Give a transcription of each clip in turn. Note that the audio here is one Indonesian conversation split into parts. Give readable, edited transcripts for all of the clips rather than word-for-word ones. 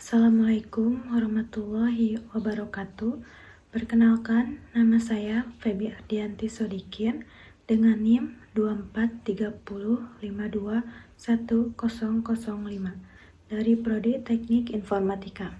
Assalamualaikum warahmatullahi wabarakatuh. Perkenalkan, nama saya Feby Ardianti Sodikin dengan NIM 2430521005 dari Prodi Teknik Informatika.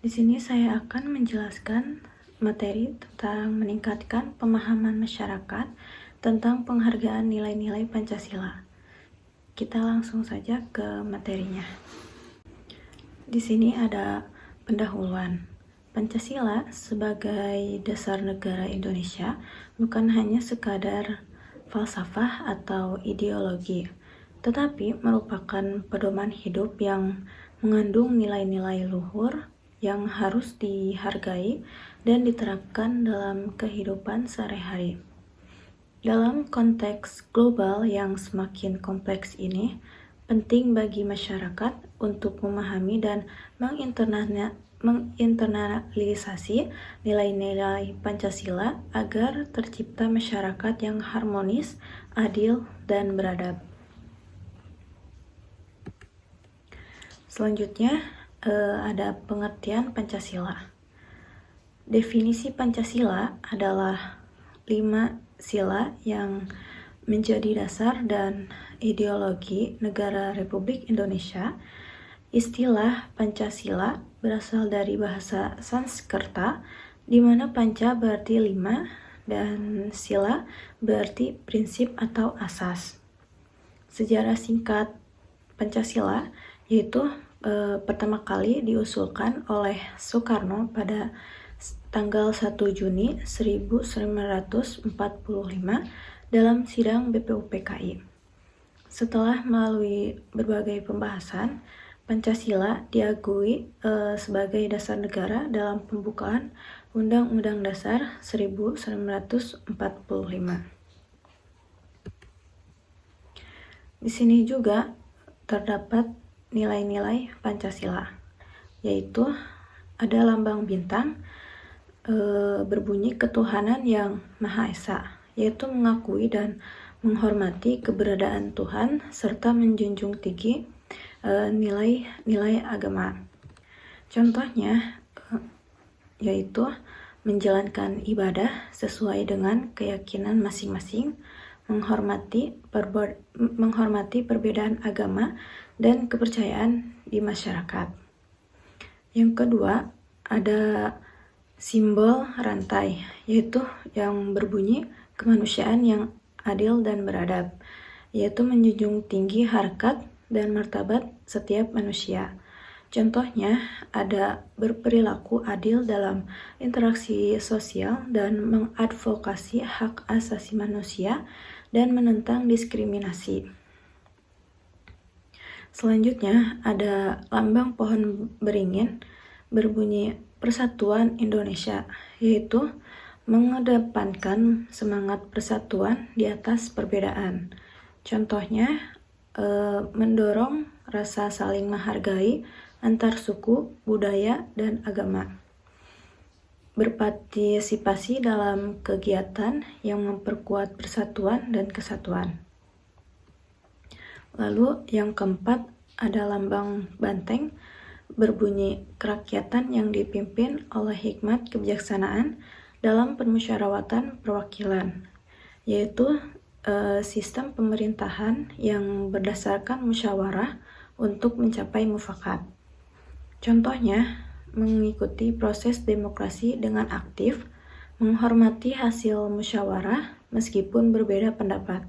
Di sini saya akan menjelaskan materi tentang meningkatkan pemahaman masyarakat tentang penghargaan nilai-nilai Pancasila. Kita langsung saja ke materinya. Di sini ada pendahuluan. Pancasila sebagai dasar negara Indonesia bukan hanya sekadar falsafah atau ideologi, tetapi merupakan pedoman hidup yang mengandung nilai-nilai luhur yang harus dihargai dan diterapkan dalam kehidupan sehari-hari. Dalam konteks global yang semakin kompleks ini, penting bagi masyarakat untuk memahami dan menginternalisasi nilai-nilai Pancasila agar tercipta masyarakat yang harmonis, adil, dan beradab. Selanjutnya ada pengertian Pancasila. Definisi Pancasila adalah 5 sila yang menjadi dasar dan ideologi negara Republik Indonesia. Istilah Pancasila berasal dari bahasa Sanskerta, di mana panca berarti 5 dan sila berarti prinsip atau asas. Sejarah singkat Pancasila yaitu pertama kali diusulkan oleh Soekarno pada tanggal 1 Juni 1945 dalam sidang BPUPKI. Setelah melalui berbagai pembahasan, Pancasila diakui sebagai dasar negara dalam pembukaan Undang-Undang Dasar 1945. Di sini juga terdapat nilai-nilai Pancasila, yaitu ada lambang bintang berbunyi ketuhanan yang Maha Esa, yaitu mengakui dan menghormati keberadaan Tuhan serta menjunjung tinggi nilai-nilai agama. Contohnya yaitu menjalankan ibadah sesuai dengan keyakinan masing-masing, menghormati perbedaan agama dan kepercayaan di masyarakat. Yang kedua, ada simbol rantai, yaitu yang berbunyi kemanusiaan yang adil dan beradab, yaitu menjunjung tinggi harkat dan martabat setiap manusia. Contohnya ada berperilaku adil dalam interaksi sosial dan mengadvokasi hak asasi manusia dan menentang diskriminasi. Selanjutnya ada lambang pohon beringin berbunyi Persatuan Indonesia, yaitu mengedepankan semangat persatuan di atas perbedaan. Contohnya mendorong rasa saling menghargai antar suku, budaya, dan agama. Berpartisipasi dalam kegiatan yang memperkuat persatuan dan kesatuan. Lalu yang keempat ada lambang banteng berbunyi kerakyatan yang dipimpin oleh hikmat kebijaksanaan dalam permusyawaratan perwakilan, yaitu sistem pemerintahan yang berdasarkan musyawarah untuk mencapai mufakat. Contohnya, mengikuti proses demokrasi dengan aktif, menghormati hasil musyawarah meskipun berbeda pendapat.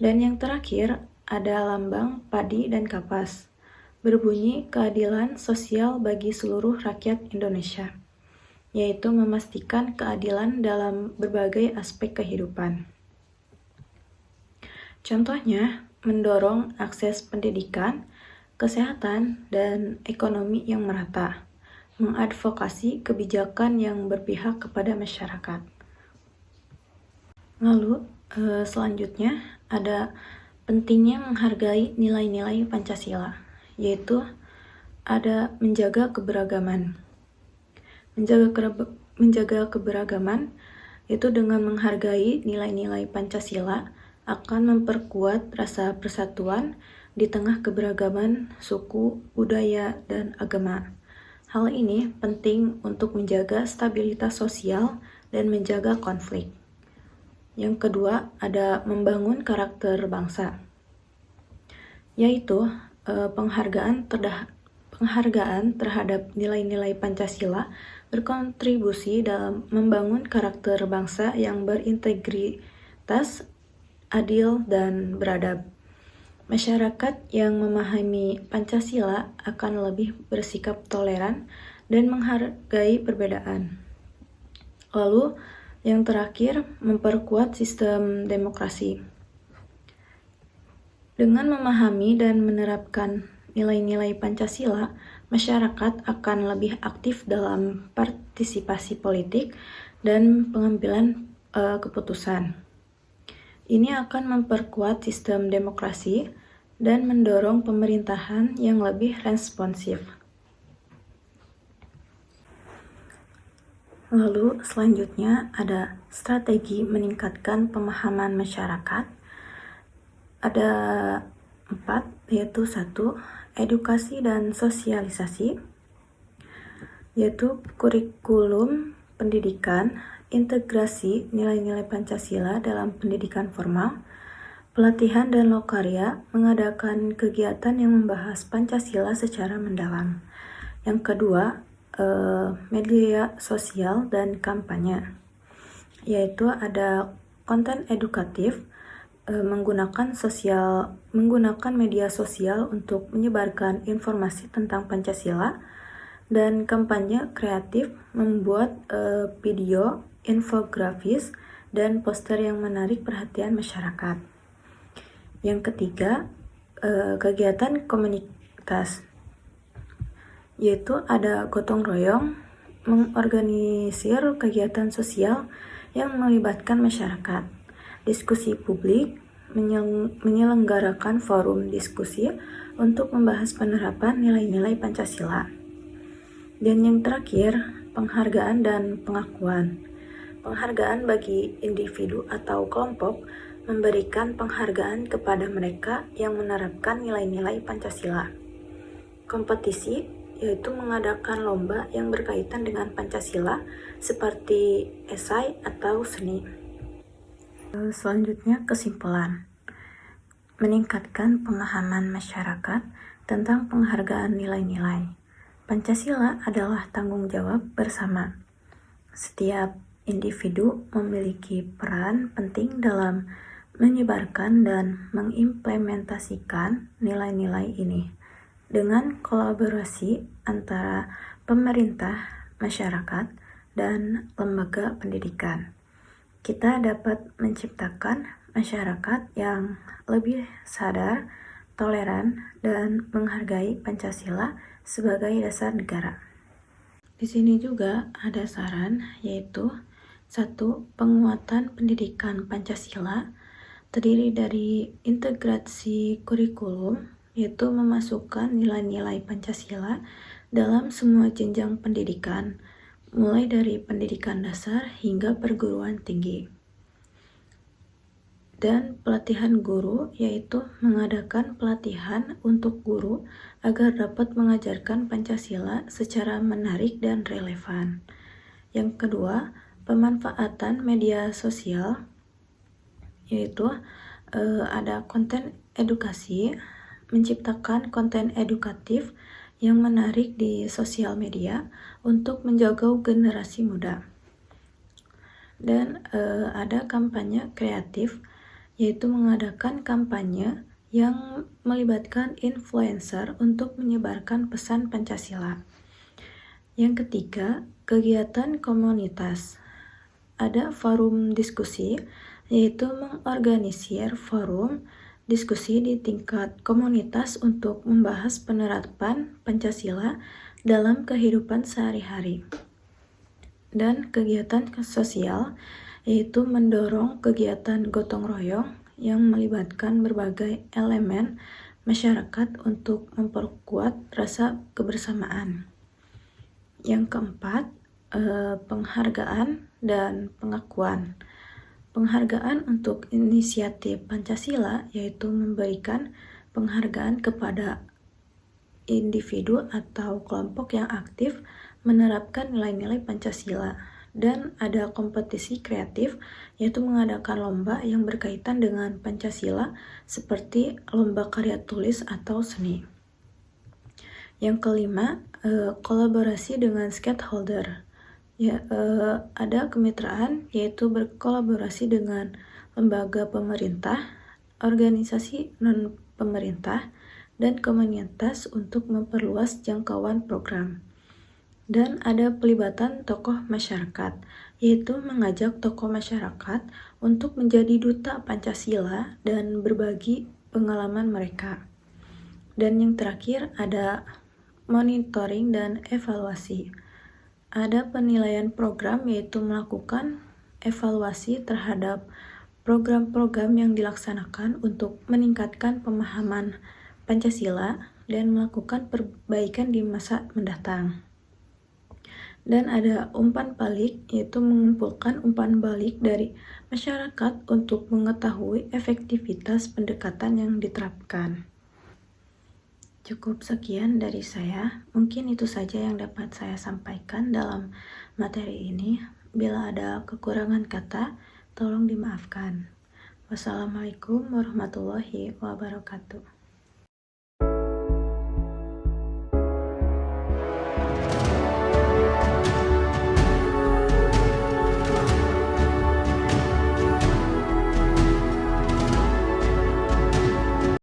Dan yang terakhir, ada lambang padi dan kapas, berbunyi keadilan sosial bagi seluruh rakyat Indonesia, yaitu memastikan keadilan dalam berbagai aspek kehidupan. Contohnya, mendorong akses pendidikan, kesehatan, dan ekonomi yang merata, mengadvokasi kebijakan yang berpihak kepada masyarakat. Lalu, selanjutnya ada pentingnya menghargai nilai-nilai Pancasila, yaitu ada menjaga keberagaman. Menjaga keberagaman itu dengan menghargai nilai-nilai Pancasila akan memperkuat rasa persatuan di tengah keberagaman suku, budaya, dan agama. Hal ini penting untuk menjaga stabilitas sosial dan menjaga konflik. Yang kedua, ada membangun karakter bangsa, yaitu penghargaan terhadap nilai-nilai Pancasila berkontribusi dalam membangun karakter bangsa yang berintegritas, adil, dan beradab. Masyarakat yang memahami Pancasila akan lebih bersikap toleran dan menghargai perbedaan. Lalu, yang terakhir, memperkuat sistem demokrasi. Dengan memahami dan menerapkan nilai-nilai Pancasila, masyarakat akan lebih aktif dalam partisipasi politik dan pengambilan keputusan. Ini akan memperkuat sistem demokrasi dan mendorong pemerintahan yang lebih responsif. Lalu selanjutnya ada strategi meningkatkan pemahaman masyarakat. Ada 4, yaitu 1, edukasi dan sosialisasi, yaitu kurikulum pendidikan, integrasi nilai-nilai Pancasila dalam pendidikan formal, pelatihan dan lokarya, mengadakan kegiatan yang membahas Pancasila secara mendalam. Yang kedua, media sosial dan kampanye, yaitu ada konten edukatif, menggunakan media sosial untuk menyebarkan informasi tentang Pancasila, dan kampanye kreatif, membuat video, infografis, dan poster yang menarik perhatian masyarakat. Yang ketiga, kegiatan komunitas, yaitu ada gotong royong, mengorganisir kegiatan sosial yang melibatkan masyarakat, diskusi publik, menyelenggarakan forum diskusi untuk membahas penerapan nilai-nilai Pancasila. Dan yang terakhir, penghargaan dan pengakuan. Penghargaan bagi individu atau kelompok, memberikan penghargaan kepada mereka yang menerapkan nilai-nilai Pancasila. Kompetisi, yaitu mengadakan lomba yang berkaitan dengan Pancasila seperti esai atau seni. Selanjutnya, kesimpulan. Meningkatkan pemahaman masyarakat tentang penghargaan nilai-nilai. Pancasila adalah tanggung jawab bersama. Setiap individu memiliki peran penting dalam menyebarkan dan mengimplementasikan nilai-nilai ini. Dengan kolaborasi antara pemerintah, masyarakat, dan lembaga pendidikan, kita dapat menciptakan masyarakat yang lebih sadar, toleran, dan menghargai Pancasila sebagai dasar negara. Di sini juga ada saran, yaitu 1. Penguatan pendidikan Pancasila terdiri dari integrasi kurikulum, yaitu memasukkan nilai-nilai Pancasila dalam semua jenjang pendidikan, mulai dari pendidikan dasar hingga perguruan tinggi. Dan pelatihan guru, yaitu mengadakan pelatihan untuk guru agar dapat mengajarkan Pancasila secara menarik dan relevan. Yang kedua, pemanfaatan media sosial, yaitu ada konten edukasi, menciptakan konten edukatif yang menarik di sosial media untuk menjangkau generasi muda. Dan ada kampanye kreatif, yaitu mengadakan kampanye yang melibatkan influencer untuk menyebarkan pesan Pancasila. Yang ketiga, kegiatan komunitas. Ada forum diskusi, yaitu mengorganisir forum diskusi di tingkat komunitas untuk membahas penerapan Pancasila dalam kehidupan sehari-hari. Dan kegiatan sosial, yaitu mendorong kegiatan gotong royong yang melibatkan berbagai elemen masyarakat untuk memperkuat rasa kebersamaan. Yang keempat, penghargaan dan pengakuan. Penghargaan untuk inisiatif Pancasila yaitu memberikan penghargaan kepada individu atau kelompok yang aktif menerapkan nilai-nilai Pancasila. Dan ada kompetisi kreatif, yaitu mengadakan lomba yang berkaitan dengan Pancasila seperti lomba karya tulis atau seni. Yang kelima, kolaborasi dengan stakeholder. Ada kemitraan, yaitu berkolaborasi dengan lembaga pemerintah, organisasi non-pemerintah, dan komunitas untuk memperluas jangkauan program. Dan ada pelibatan tokoh masyarakat, yaitu mengajak tokoh masyarakat untuk menjadi duta Pancasila dan berbagi pengalaman mereka. Dan yang terakhir ada monitoring dan evaluasi. Ada penilaian program, yaitu melakukan evaluasi terhadap program-program yang dilaksanakan untuk meningkatkan pemahaman Pancasila dan melakukan perbaikan di masa mendatang. Dan ada umpan balik, yaitu mengumpulkan umpan balik dari masyarakat untuk mengetahui efektivitas pendekatan yang diterapkan. Cukup sekian dari saya. Mungkin itu saja yang dapat saya sampaikan dalam materi ini. Bila ada kekurangan kata, tolong dimaafkan. Wassalamualaikum warahmatullahi wabarakatuh.